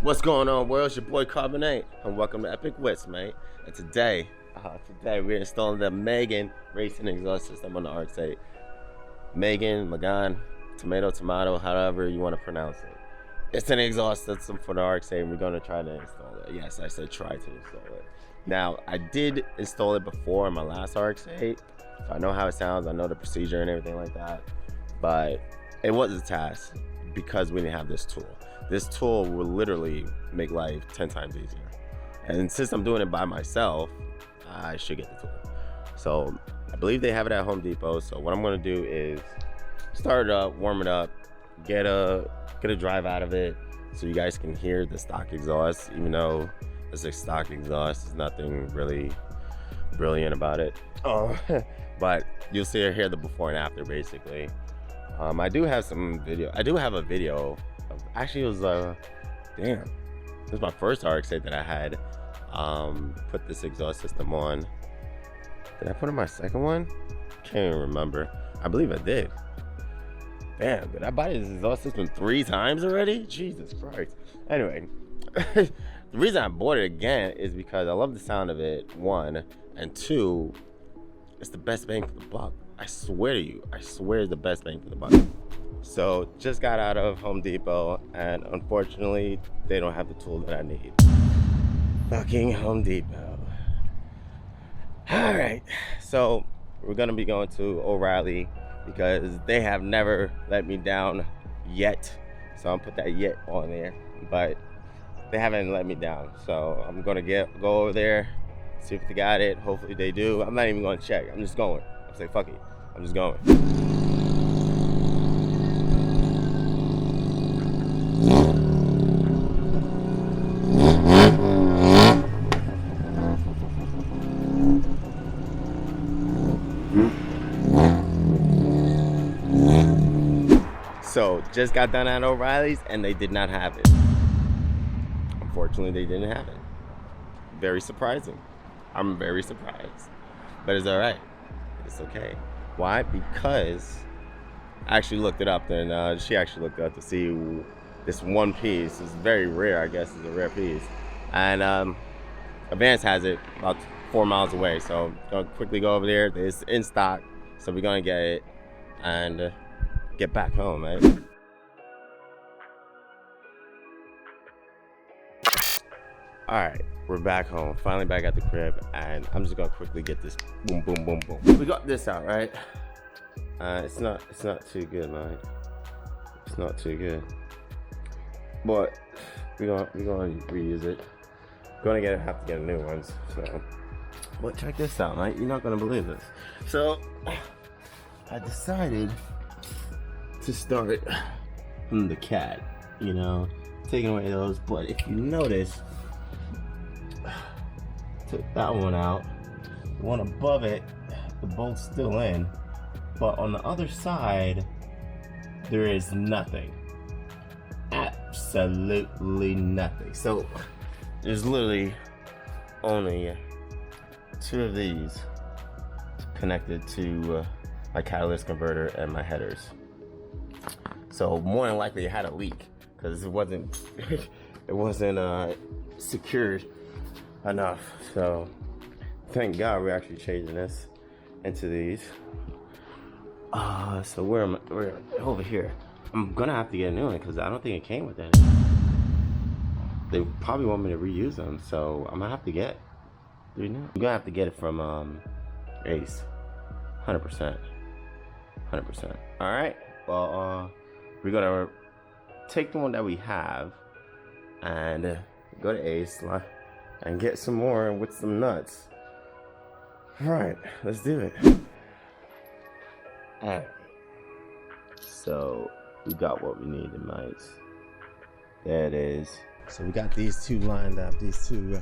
What's going on, world? It's your boy Carbonate, and welcome to Epic Whipz, mate. And today we're installing the Megan racing exhaust system on the RX8. Magan, tomato, however you want to pronounce it. It's an exhaust system for the RX8, and we're going to try to install it. Yes, I said try to install it. Now, I did install it before in my last RX8, so I know how it sounds, I know the procedure and everything like that, but it was a task because we didn't have this tool. This tool will literally make life 10 times easier. And since I'm doing it by myself, I should get the tool. So I believe they have it at Home Depot. So what I'm gonna do is start it up, warm it up, get a drive out of it so you guys can hear the stock exhaust, even though it's a stock exhaust, there's nothing really brilliant about it. But you'll see or hear the before and after basically. I do have some video. I do have a video. Actually, it was damn. This was my first RX8 that I had put this exhaust system on. Did I put on my second one? Can't even remember. I believe I did. Damn, did I buy this exhaust system 3 times already? Jesus Christ. Anyway, the reason I bought it again is because I love the sound of it, 1, and 2, it's the best bang for the buck. I swear to you, I swear it's the best bang for the buck. So just got out of Home Depot, and unfortunately they don't have the tool that I need. Fucking Home Depot. All right, so we're gonna be going to O'Reilly because they have never let me down yet. So I'll put that yet on there, but they haven't let me down. So I'm gonna go over there, see if they got it. Hopefully they do. I'm not even gonna check. I'm just going. I'm saying fuck it. I'm just going. So just got done at O'Reilly's and they did not have it. Unfortunately, they didn't have it. Very surprising. I'm very surprised, but it's all right. It's okay. Why? Because I actually looked it up, and she actually looked it up to see this one piece. It's very rare, I guess. It's a rare piece, and Advance has it about 4 miles away. So I'm gonna quickly go over there. It's in stock, so we're gonna get it and get back home, right? All right, we're back home. Finally back at the crib, and I'm just gonna quickly get this. Boom, boom, boom, boom. We got this out, right? It's not too good, man. It's not too good, but we're gonna reuse it. Have to get a new one. So, but check this out, man. You're not gonna believe this. So, I decided to start from the cat, you know, taking away those. But if you notice, took that one out. The one above it, the bolt's still in, but on the other side, there is nothing. Absolutely nothing. So there's literally only 2 of these connected to my catalyst converter and my headers. So more than likely it had a leak because it wasn't secured enough. So thank God we're actually changing this into these. So we're over here. I'm gonna have to get a new one because I don't think it came with that. They probably want me to reuse them, so I'm gonna have to get 3 new. I'm gonna have to get it from Ace, 100%. All right. Well, we're gonna take the one that we have and go to Ace and get some more with some nuts. All right, let's do it. All right. So we got what we need in mice. There it is. So we got these 2 lined up. These 2,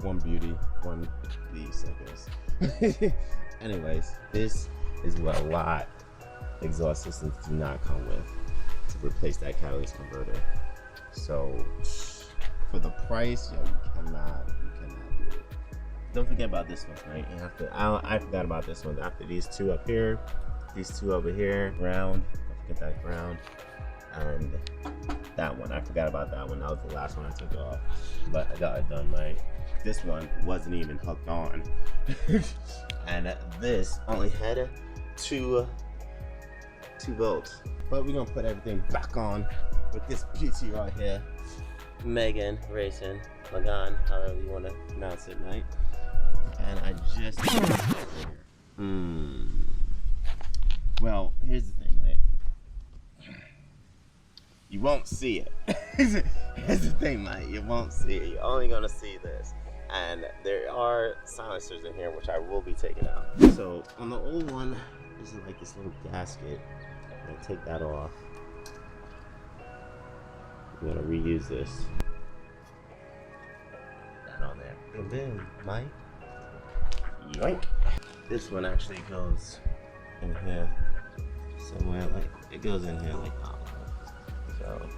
one beauty, one beast, I guess. Anyways, this is what a lot exhaust systems do not come with to replace that catalyst converter. So for the price, yo, you cannot beat it. Don't forget about this one, right? You have to. I forgot about this one. After these 2 up here, these 2 over here, ground. Don't forget that ground, and that one. I forgot about that one. That was the last one I took off, but I got it done right. This one wasn't even hooked on. And this only had two volts. But we're gonna put everything back on with this PT right here. Megan Racing, Magan, however you wanna pronounce it, right? And I just well, here's the thing, right? You won't see it. Here's the thing, mate. You won't see it. You're only gonna see this. And there are silencers in here, which I will be taking out. So on the old one, this is like this little gasket. I'm gonna take that off. I'm gonna reuse this. That on there. Boom, boom, mate. Yoink. This one actually goes in here somewhere, like it goes in here like that. So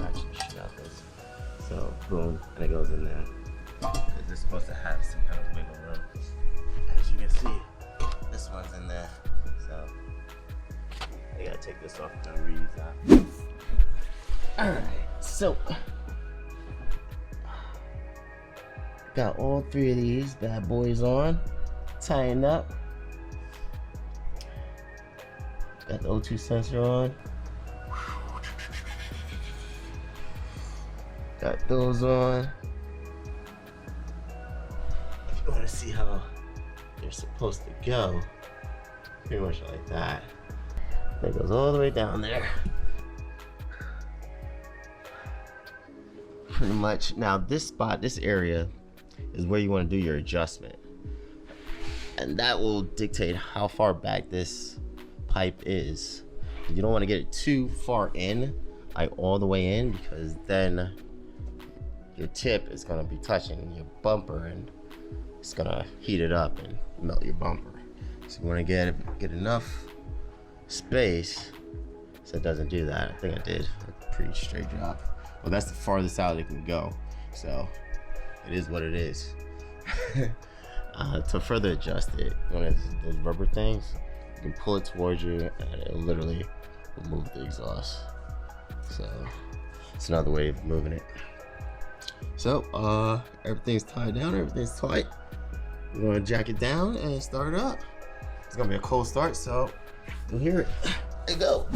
actually shit out this. So boom, and it goes in there. Because it's supposed to have some kind of wiggle room. As you can see, this one's in there. So I gotta take this off and reuse that. Alright, so got all three of these bad boys on, tying up. Got the O2 sensor on. Got those on. If you want to see how they're supposed to go, pretty much like that. That goes all the way down there. Pretty much. Now this spot, this area, is where you want to do your adjustment. And that will dictate how far back this pipe is. You don't want to get it too far in, like all the way in, because then your tip is going to be touching your bumper and it's going to heat it up and melt your bumper. So you want to get enough space so it doesn't do that. I think I did a pretty straight job. Well, that's the farthest out it can go, so it is what it is. To further adjust it, one of those rubber things, you can pull it towards you and it'll literally remove the exhaust. So it's another way of moving it. So everything's tied down, everything's tight. We're gonna jack it down and start it up. It's gonna be a cold start, so you'll hear it. There you go.